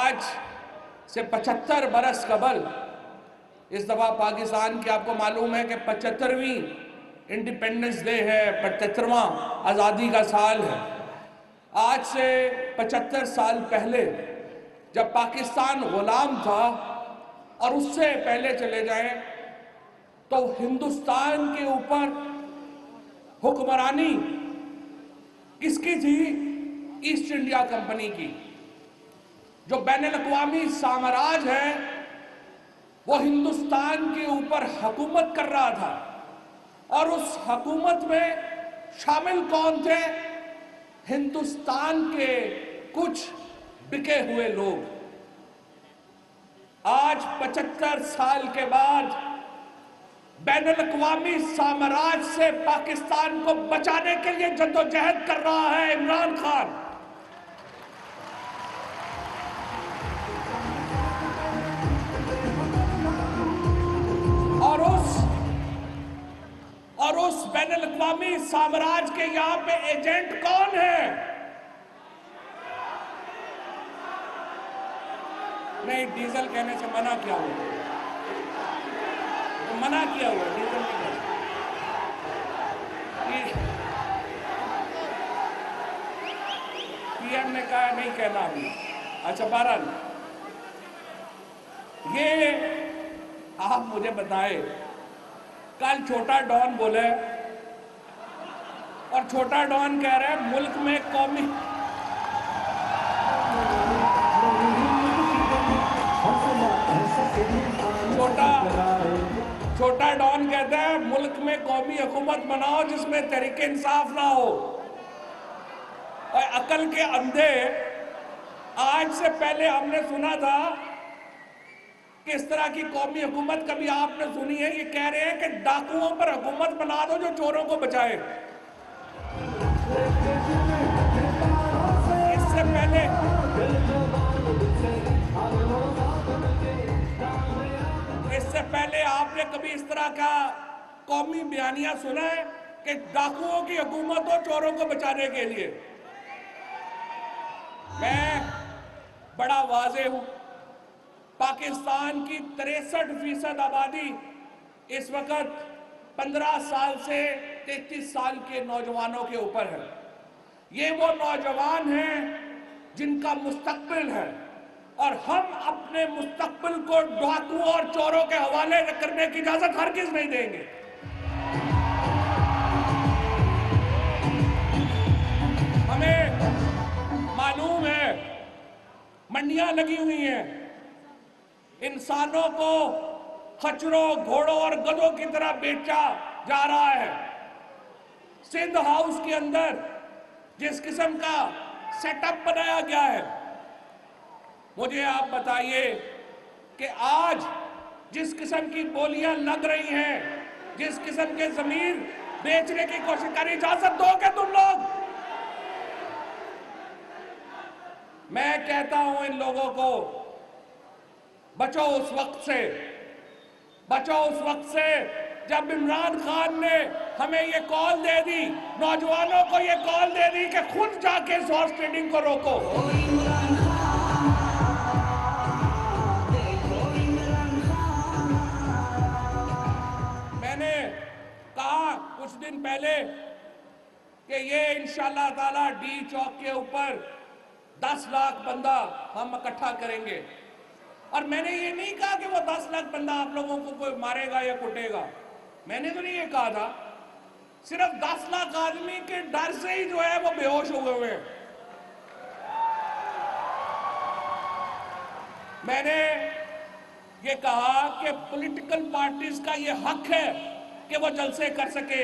आज से 75 बरस कबल, इस दफा पाकिस्तान की आपको मालूम है कि 75वीं इंडिपेंडेंस डे है, 75वां आज़ादी का साल है। आज से 75 साल पहले जब पाकिस्तान गुलाम था, और उससे पहले चले जाएं तो हिंदुस्तान के ऊपर हुक्मरानी किसकी थी? ईस्ट इंडिया कंपनी की। जो बैनुल-अक़वामी साम्राज्य है वो हिंदुस्तान के ऊपर हुकूमत कर रहा था, और उस हुकूमत में शामिल कौन थे? हिंदुस्तान के कुछ बिके हुए लोग। आज 75 साल के बाद बैनुल-अक़वामी साम्राज्य से पाकिस्तान को बचाने के लिए जद्दोजहद कर रहा है इमरान खान। और उस बैनुल-अक़वामी साम्राज्य के यहां पे एजेंट कौन है? नहीं, डीजल कहने से मना किया हुआ, तो मना किया हुआ, डीजल नहीं कहना। पीएम ने कहा नहीं कहना अभी। अच्छा, बहरहाल ये आप मुझे बताएं, कल छोटा डॉन बोले, और छोटा डॉन कह रहा है मुल्क में कौमी छोटा डॉन कहता है मुल्क में कौमी हुकूमत बनाओ जिसमें तहरीक इंसाफ ना हो। और अकल के अंधे, आज से पहले हमने सुना था कि इस तरह की कौमी हुकूमत कभी आपने सुनी है? ये कह रहे हैं कि डाकुओं पर हुकूमत बना दो जो चोरों को बचाए। इससे पहले आपने कभी इस तरह का कौमी बयानिया सुना है कि डाकुओं की हुकूमत हो चोरों को बचाने के लिए? मैं बड़ा वाज़ेह हूं, पाकिस्तान की 63% आबादी इस वक्त 15 साल से 33 साल के नौजवानों के ऊपर है। ये वो नौजवान हैं जिनका मुस्तकबिल है, और हम अपने मुस्तकबिल को डाकुओं और चोरों के हवाले करने की इजाजत हरगिज़ नहीं देंगे। हमें मालूम है मंडियां लगी हुई हैं, इंसानों को खच्चरों, घोड़ों और गधों की तरह बेचा जा रहा है। सिंध हाउस के अंदर जिस किस्म का सेटअप बनाया गया है, मुझे आप बताइए कि आज जिस किस्म की बोलियां लग रही हैं, जिस किस्म के जमीन बेचने की कोशिश कर, इजाजत दोगे तुम लोग? मैं कहता हूं इन लोगों को, बचो उस वक्त से, बचो उस वक्त से जब इमरान खान ने हमें ये कॉल दे दी, नौजवानों को ये कॉल दे दी कि खुद जाके हॉर्स ट्रेडिंग को रोको। मैंने कहा कुछ दिन पहले कि ये इंशाअल्लाह ताला डी चौक के ऊपर 10 लाख बंदा हम इकट्ठा करेंगे। और मैंने ये नहीं कहा कि वो 10 लाख बंदा आप लोगों को कोई मारेगा या कुटेगा, मैंने तो नहीं ये कहा था। सिर्फ 10 लाख आदमी के डर से ही जो है वो बेहोश हुए हुए हैं। मैंने ये कहा कि पॉलिटिकल पार्टीज का ये हक है कि वो जलसे कर सके,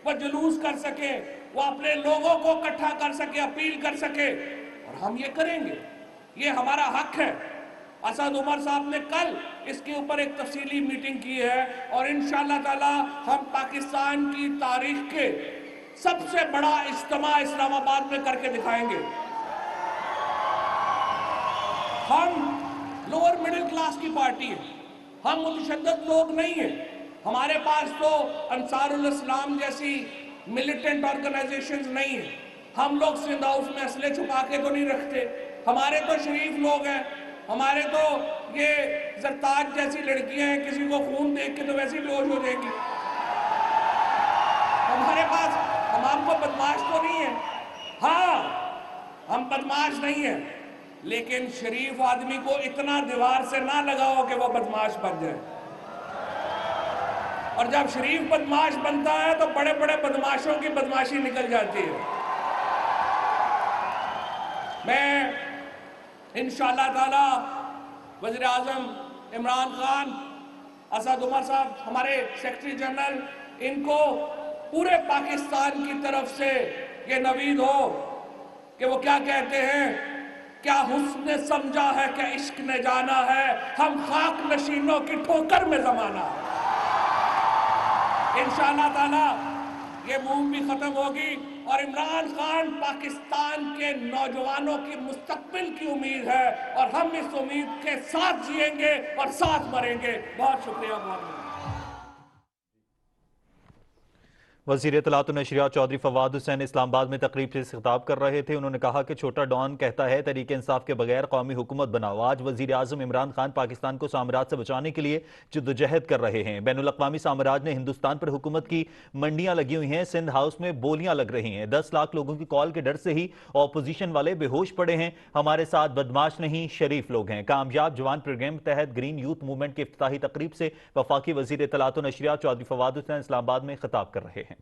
वो जुलूस कर सके, वो अपने लोगों को इकट्ठा कर सके, अपील कर सके, और हम ये करेंगे, ये हमारा हक है। असद उमर साहब ने कल इसके ऊपर एक तफसीली मीटिंग की है, और इंशाअल्लाह ताला हम पाकिस्तान की तारीख के सबसे बड़ा इज्तिमा इस्लामाबाद में करके दिखाएंगे। हम लोअर मिडिल क्लास की पार्टी है, हम मुतशद्दिद लोग नहीं हैं। हमारे पास तो अंसारुल इस्लाम जैसी मिलिटेंट ऑर्गेनाइजेशंस नहीं है। हम लोग सिंध हाउस में असले छुपा के तो नहीं रखते, हमारे तो शरीफ लोग हैं, हमारे तो ये जरताज जैसी लड़कियां हैं, किसी को खून देख के तो वैसे ही बेहोश हो जाएंगी। हमारे पास, हम आपको बदमाश तो नहीं है, हाँ हम बदमाश नहीं है, लेकिन शरीफ आदमी को इतना दीवार से ना लगाओ कि वो बदमाश बन जाए। और जब शरीफ बदमाश बनता है तो बड़े बड़े बदमाशों की बदमाशी निकल जाती है। मैं इंशाअल्लाह ताला वज़ीर आज़म इमरान खान, असद उमर साहब, हमारे सेक्रेटरी जनरल, इनको पूरे पाकिस्तान की तरफ से ये नवीद हो कि वो क्या कहते हैं, क्या हुस्न ने समझा है, क्या इश्क ने जाना है, हम खाक नशीनों की ठोकर में जमाना है। इंशाअल्लाह ताला ये मुहिम भी खत्म होगी और इमरान खान पाकिस्तान के नौजवानों की मुस्तकबिल की उम्मीद है और हम इस उम्मीद के साथ जिएंगे और साथ मरेंगे। बहुत शुक्रिया। बहुत वज़ीर इत्तलात व नशरियात चौधरी फवाद हुसैन इस्लामाबाद में तकरीब से खिताब कर रहे थे। उन्होंने कहा कि छोटा डॉन कहता है तरीके इंसाफ के बगैर कौमी हुकूमत बनाओ। आज वज़ीर आज़म इमरान खान पाकिस्तान को साम्राज्य से बचाने के लिए जद्दोजहद कर रहे हैं। बैनुल अक़वामी साम्राज्य ने हिंदुस्तान पर हुकूमत की मंडियां लगी हुई हैं। सिंध हाउस में बोलियां लग रही हैं। 10 लाख लोगों की कॉल के डर से ही ऑपोजिशन वाले बेहोश पड़े हैं। हमारे साथ बदमाश नहीं, शरीफ लोग हैं। कामयाब जवान प्रोग्राम के तहत ग्रीन यूथ मूवमेंट की इफ्तिताही तकरीब से वफाकी वज़ीर इत्तलात व नशरियात चौधरी फवाद हुसैन इस्लामाबाद में खिताब कर रहे हैं।